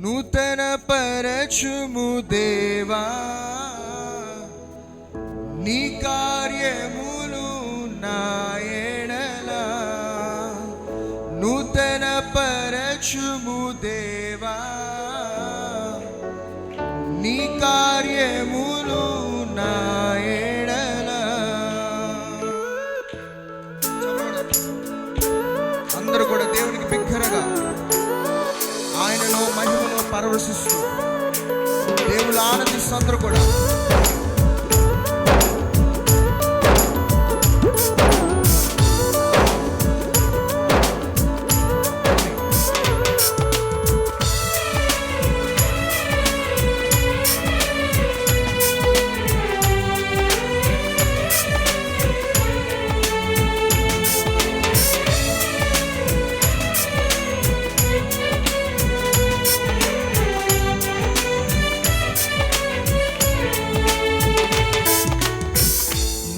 నూతన పరచుము దేవా నీ కార్యములు నా ఎడల నూతన పరచుము దేవా నీ కార్యములు నా ఎడల. అందరూ కూడా దేవునికి బిగ్గరగా ఆయనలో మహిమలో పరవశిస్తూ దేవుళ్ళు ఆనందిస్తూ అందరూ కూడా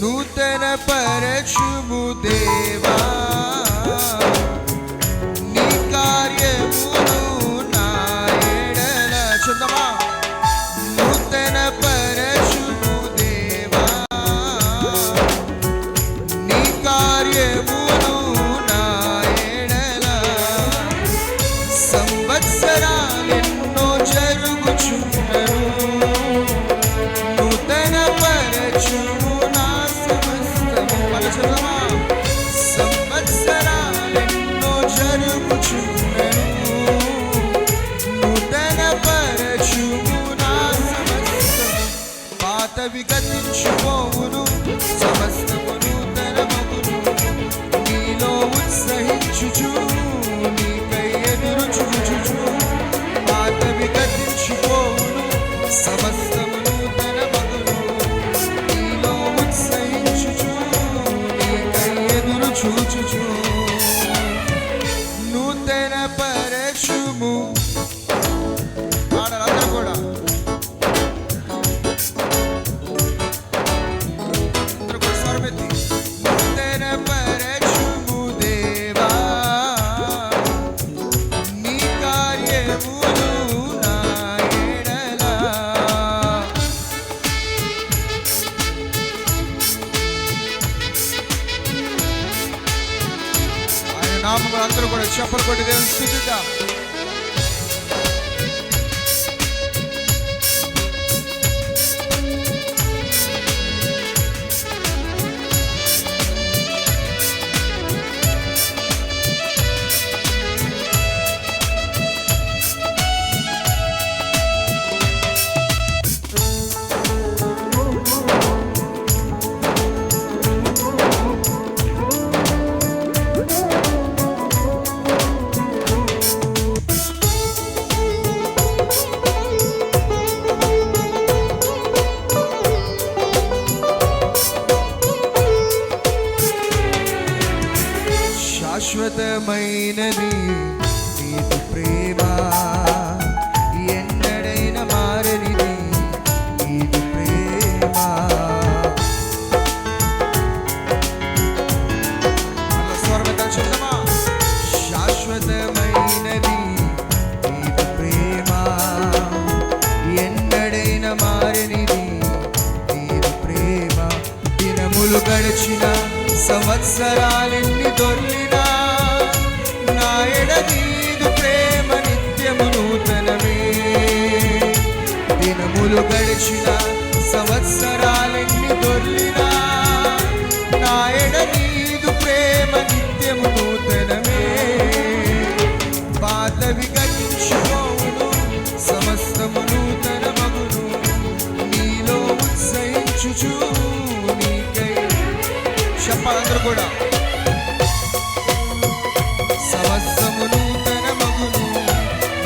నూతన పరచుము దేవా నీ కార్యములు నా ఎడల. చూద్దామా? నూతన పరచుము దేవా నీ కార్యములు నా ఎడల సంవత్సరాలెన్నో జరుగుచున్నను నూతన పరచుము సంవత్సరాలెన్నో జరుగుచున్నను నూతన పరచుము నా సమస్తము. పాతవి గతించిపోవును సమస్తము నూతనమగును నీలో ఉత్సహించుచు నీకై ఎదురు చూచుచు. పాతవి గతించిపోవును సమస్తము నూతనమగును నీలో ఉత్సహించుచు చూచుచు. నూతన పరచుము అందరూ కూడా స్వరమెత్తి నూతన పరచుము దేవా నీ కార్యములు నా ఎడల. నామములు అందరూ కూడా చప్పలు కొట్టి దేవుని స్తుతిద్దాం. శాశ్వతమైనది నీదు ప్రేమ ఎన్నడైనా మారనిది నీదు ప్రేమ. స్వరమేత చూద్దామా? శాశ్వతమైనది నీదు ప్రేమ ఎన్నడైనా మారనిది నీదు ప్రేమ. దినములు గడిచిన సంవత్సరాలెన్ని దొర్లినా నా ఎడనీదు ప్రేమ నిత్యము నూతనమే. దినములు గడిచిన సంవత్సరాలెన్ని దొర్లినా నా ఎడనీదు ప్రేమ నిత్యము నూతనమే. పాతవి గతించిపోవును సమస్తము నూతనమగును నీలో ఉత్సహించుచు నీకై. చెప్పాలందరూ కూడా సమస్తము నూతనమగును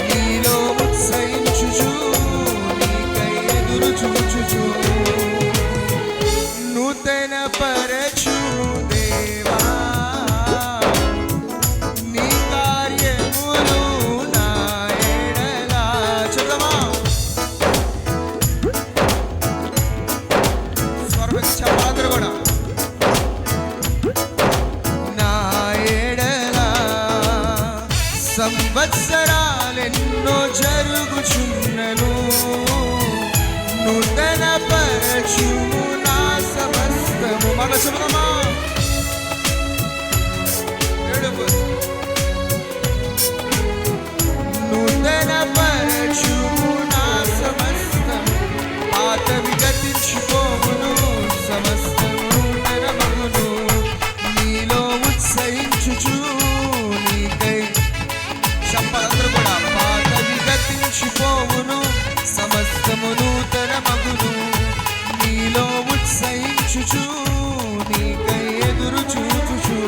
నీలో ఉత్సహించుచు నీకై ఎదురు చూచుచు. నూతన పరచుము దేవా నీ కార్యములు నా ఎడల. చూద్దామా? స్వరం చెప్పాలందరూ కూడా సంవత్సరాలెన్నో జరుగు పరచుము నా సమస్తము. మన చెబుదామా ఏడుపు. నూతన పరచుము నా సమస్తము, పాతవి గతించిపోవును, సమస్తము నూతన మగును. నీలో ఉత్సహించుచు నీకై చెప్పలందరూ కూడా. పాతవి గతించిపోవును, సమస్తము నూతన మగును. నీలో ఉత్సహించుచు నీకై ఎదురు చూచుచు.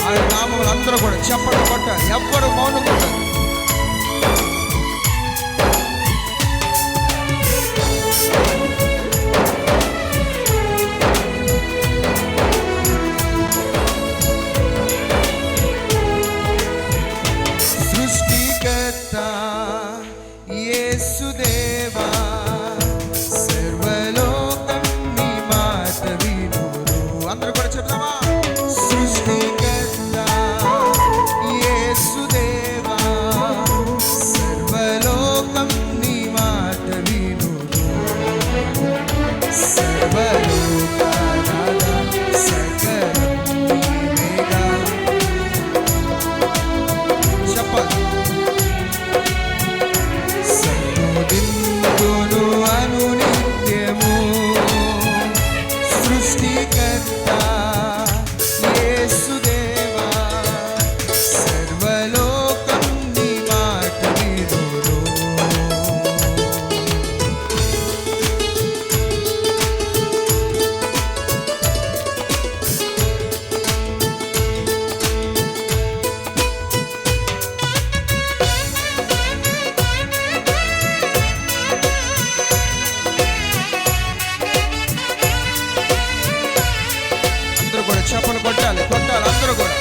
ఆయన నామములు అందరూ కూడా చెప్పడం కొట్టాలి, ఎవ్వరు మౌనం కొట్టాలి. సృష్టికర్త యేసుదేవా, సర్వలోకం నీ మాట వినును. అందరూ కూడా చెప్తామా. సృష్టికర్త యేసుదేవా, సర్వలోకం నీ మాట వినును. సర్వలోకాల సకలం నీవేగా. చెప్పాలి. సంతుదింతును అనునిత్యము, సృష్టికర్త యేసుదేవా, సర్వలోకం నీ మాట వినును. అందరూ కూడా చెప్పలు కొట్టాలి, కొట్టాలి అందరూ కూడా.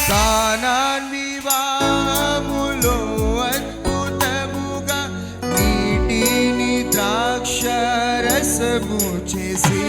కానాన్ వివాహములో అద్భుతముగా నీటిని ద్రాక్షరసము చేసి